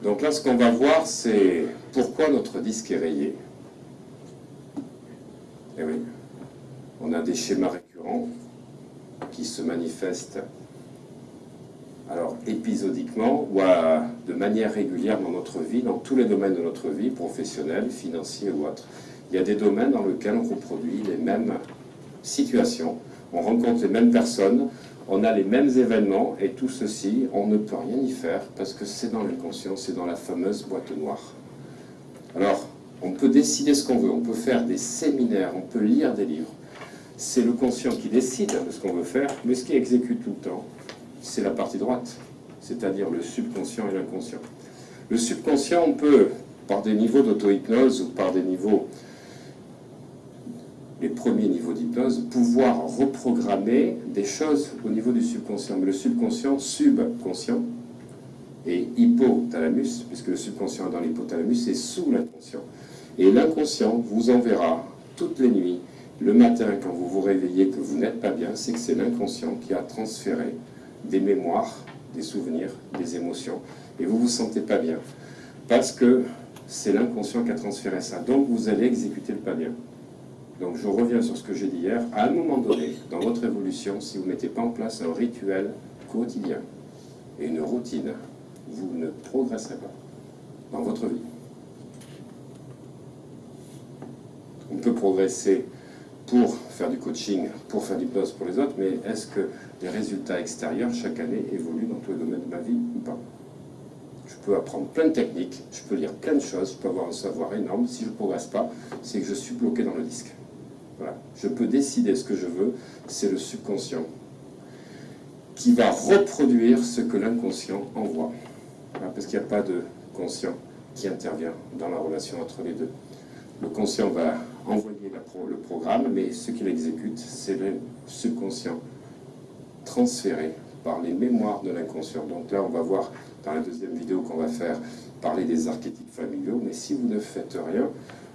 Donc là, ce qu'on va voir, c'est pourquoi notre disque est rayé. Eh oui, on a des schémas récurrents qui se manifestent alors épisodiquement ou de manière régulière dans notre vie, dans tous les domaines de notre vie, professionnelle, financier ou autre. Il y a des domaines dans lesquels on reproduit les mêmes situations, on rencontre les mêmes personnes, on a les mêmes événements, et tout ceci, on ne peut rien y faire parce que c'est dans l'inconscient, c'est dans la fameuse boîte noire. Alors, on peut décider ce qu'on veut, on peut faire des séminaires, on peut lire des livres. C'est le conscient qui décide de ce qu'on veut faire, mais ce qui exécute tout le temps, c'est la partie droite, c'est-à-dire le subconscient et l'inconscient. Le subconscient, on peut, par des niveaux d'auto-hypnose ou par des niveaux, les premiers niveaux d'hypnose, pouvoir reprogrammer des choses au niveau du subconscient. Mais le subconscient, subconscient et hypothalamus, puisque le subconscient est dans l'hypothalamus, est sous l'inconscient. Et l'inconscient vous enverra toutes les nuits, le matin quand vous vous réveillez que vous n'êtes pas bien, c'est que c'est l'inconscient qui a transféré des mémoires, des souvenirs, des émotions, et vous vous sentez pas bien, parce que c'est l'inconscient qui a transféré ça. Donc vous allez exécuter le pas bien. Donc je reviens sur ce que j'ai dit hier. À un moment donné, dans votre évolution, si vous ne mettez pas en place un rituel quotidien et une routine, vous ne progresserez pas dans votre vie. On peut progresser pour faire du coaching, pour faire de l'hypnose pour les autres, mais est-ce que les résultats extérieurs chaque année évoluent dans tous les domaines de ma vie ou pas? Je peux apprendre plein de techniques, je peux lire plein de choses, je peux avoir un savoir énorme. Si je ne progresse pas, c'est que je suis bloqué dans le disque. Voilà. Je peux décider ce que je veux, c'est le subconscient qui va reproduire ce que l'inconscient envoie. Voilà, parce qu'il n'y a pas de conscient qui intervient dans la relation entre les deux. Le conscient va envoyer le programme, mais ce qu'il exécute, c'est le subconscient transféré par les mémoires de l'inconscient. Donc là, on va voir dans la deuxième vidéo qu'on va faire parler des archétypes familiaux, mais si vous ne faites rien,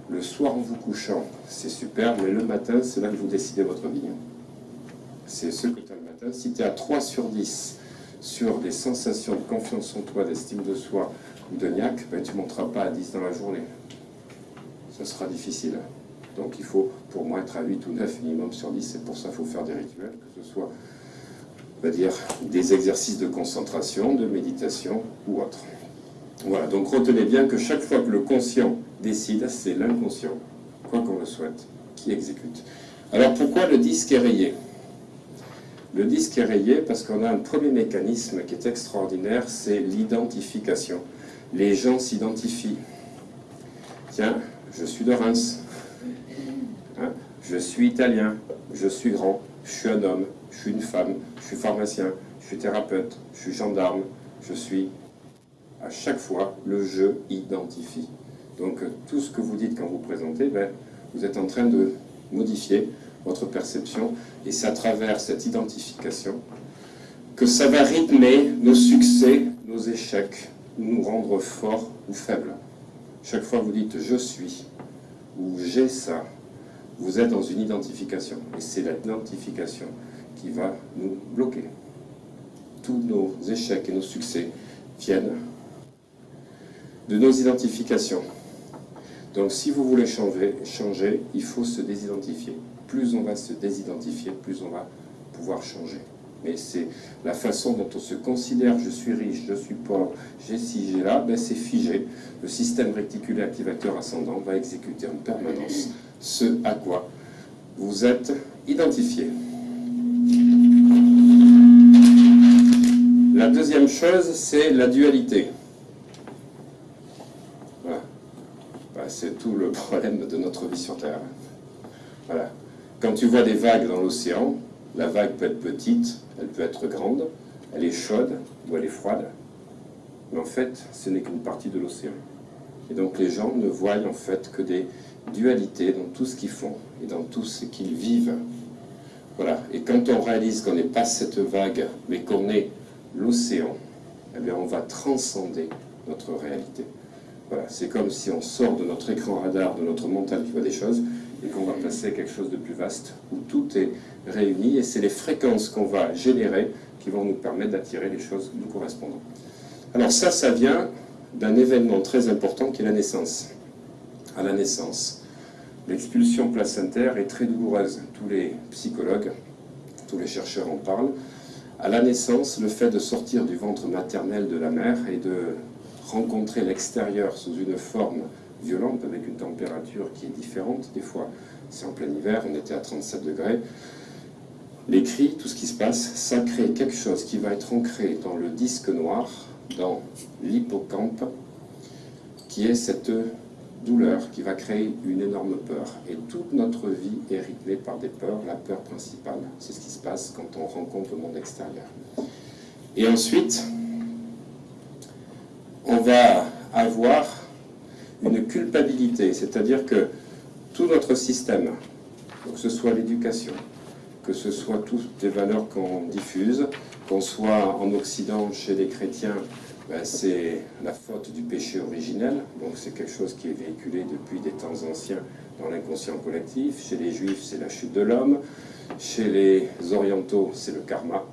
le soir en vous couchant, c'est super, mais le matin, c'est là que vous décidez votre vie. C'est ce que tu as le matin. Si tu es à 3 sur 10 sur des sensations de confiance en toi, d'estime de soi ou de niaque, ben, tu ne monteras pas à 10 dans la journée. Ça sera difficile. Donc il faut, pour moi, être à 8 ou 9 minimum sur 10. C'est pour ça qu'il faut faire des rituels, que ce soit, on va dire, des exercices de concentration, de méditation ou autre. Voilà, donc retenez bien que chaque fois que le conscient décide, c'est l'inconscient, quoi qu'on le souhaite, qui exécute. Alors pourquoi le disque est rayé? Le disque est rayé parce qu'on a un premier mécanisme qui est extraordinaire, c'est l'identification. Les gens s'identifient. Tiens, je suis de Reims, hein, je suis italien, je suis grand, je suis un homme, je suis une femme, je suis pharmacien, je suis thérapeute, je suis gendarme, je suis... À chaque fois, le je identifie. Donc tout ce que vous dites quand vous présentez, ben, vous êtes en train de modifier votre perception, et c'est à travers cette identification que ça va rythmer nos succès, nos échecs, ou nous rendre forts ou faibles. Chaque fois que vous dites « je suis » ou « j'ai ça », vous êtes dans une identification, et c'est l'identification qui va nous bloquer. Tous nos échecs et nos succès viennent de nos identifications. Donc si vous voulez changer, il faut se désidentifier. Plus on va se désidentifier, plus on va pouvoir changer. Mais c'est la façon dont on se considère, je suis riche, je suis pauvre, j'ai ci, j'ai là, ben c'est figé. Le système réticulaire activateur ascendant va exécuter en permanence ce à quoi vous êtes identifié. La deuxième chose, c'est la dualité. Voilà. Ben, c'est tout le problème de notre vie sur Terre. Voilà. Quand tu vois des vagues dans l'océan, la vague peut être petite, elle peut être grande, elle est chaude ou elle est froide, mais en fait, ce n'est qu'une partie de l'océan. Et donc les gens ne voient en fait que des dualités dans tout ce qu'ils font et dans tout ce qu'ils vivent. Voilà. Et quand on réalise qu'on n'est pas cette vague, mais qu'on est l'océan, eh bien on va transcender notre réalité. Voilà. C'est comme si on sort de notre écran radar, de notre mental qui voit des choses, et qu'on va passer quelque chose de plus vaste, où tout est réuni, et c'est les fréquences qu'on va générer qui vont nous permettre d'attirer les choses nous correspondant. Alors ça vient d'un événement très important qui est la naissance. À la naissance, l'expulsion placentaire est très douloureuse. Tous les psychologues, tous les chercheurs en parlent. À la naissance, le fait de sortir du ventre maternel de la mère et de rencontrer l'extérieur sous une forme violente, avec une température qui est différente, des fois c'est en plein hiver, on était à 37 degrés, les cris, tout ce qui se passe, ça crée quelque chose qui va être ancré dans le disque noir, dans l'hippocampe, qui est cette douleur qui va créer une énorme peur. Et toute notre vie est rythmée par des peurs. La peur principale, c'est ce qui se passe quand on rencontre le monde extérieur. Et ensuite, on va avoir une culpabilité, c'est-à-dire que tout notre système, que ce soit l'éducation, que ce soit toutes les valeurs qu'on diffuse, qu'on soit en Occident chez les chrétiens, c'est la faute du péché originel, donc c'est quelque chose qui est véhiculé depuis des temps anciens dans l'inconscient collectif. Chez les juifs, c'est la chute de l'homme. Chez les orientaux, c'est le karma.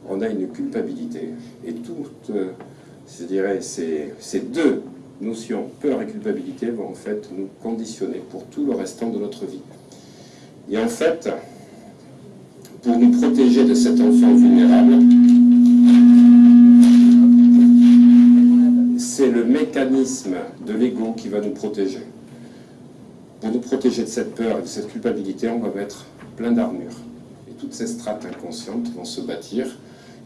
On a une culpabilité. Et toutes, je dirais, ces deux notions, peur et culpabilité, vont en fait nous conditionner pour tout le restant de notre vie. Et en fait, pour nous protéger de cet enfant vulnérable, c'est le mécanisme de l'ego qui va nous protéger. Pour nous protéger de cette peur et de cette culpabilité, on va mettre plein d'armures. Et toutes ces strates inconscientes vont se bâtir.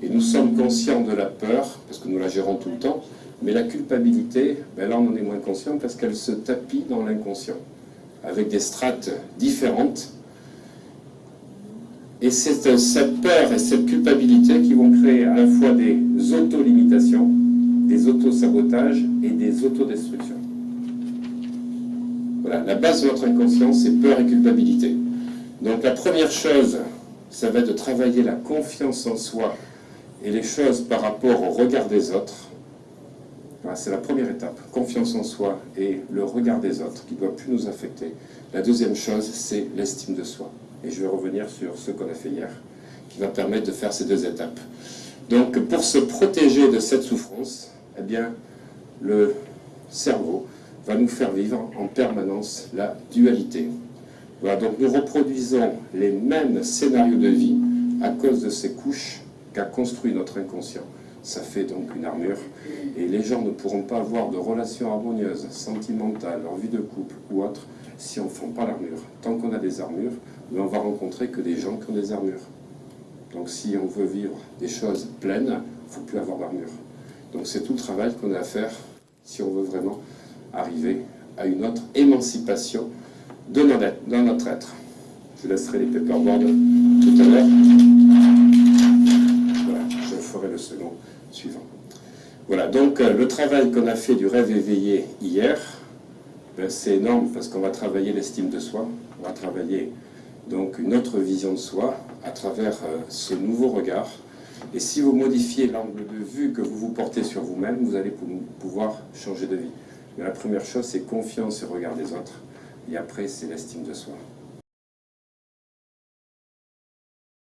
Et nous sommes conscients de la peur, parce que nous la gérons tout le temps, mais la culpabilité, là on en est moins conscient parce qu'elle se tapit dans l'inconscient, avec des strates différentes. Et c'est cette peur et cette culpabilité qui vont créer à la fois des auto-limitations, des auto-sabotages et des autodestructions. Voilà, la base de notre inconscient, c'est peur et culpabilité. Donc la première chose, ça va être de travailler la confiance en soi et les choses par rapport au regard des autres. Voilà, c'est la première étape, confiance en soi et le regard des autres qui ne doit plus nous affecter. La deuxième chose, c'est l'estime de soi. Et je vais revenir sur ce qu'on a fait hier, qui va permettre de faire ces deux étapes. Donc pour se protéger de cette souffrance, eh bien, le cerveau va nous faire vivre en permanence la dualité. Voilà, donc nous reproduisons les mêmes scénarios de vie à cause de ces couches qu'a construit notre inconscient. Ça fait donc une armure, et les gens ne pourront pas avoir de relations harmonieuses, sentimentales, leur vie de couple ou autre, si on ne fond pas l'armure. Tant qu'on a des armures, on va rencontrer que des gens qui ont des armures. Donc si on veut vivre des choses pleines, il ne faut plus avoir d'armure. Donc c'est tout le travail qu'on a à faire si on veut vraiment arriver à une autre émancipation de notre être. Je laisserai les paperboards tout à l'heure. Voilà, je ferai le second suivant. Voilà, donc le travail qu'on a fait du rêve éveillé hier, c'est énorme parce qu'on va travailler l'estime de soi, on va travailler donc une autre vision de soi à travers ce nouveau regard. Et si vous modifiez l'angle de vue que vous vous portez sur vous-même, vous allez pouvoir changer de vie. Mais la première chose, c'est confiance et regard des autres. Et après, c'est l'estime de soi.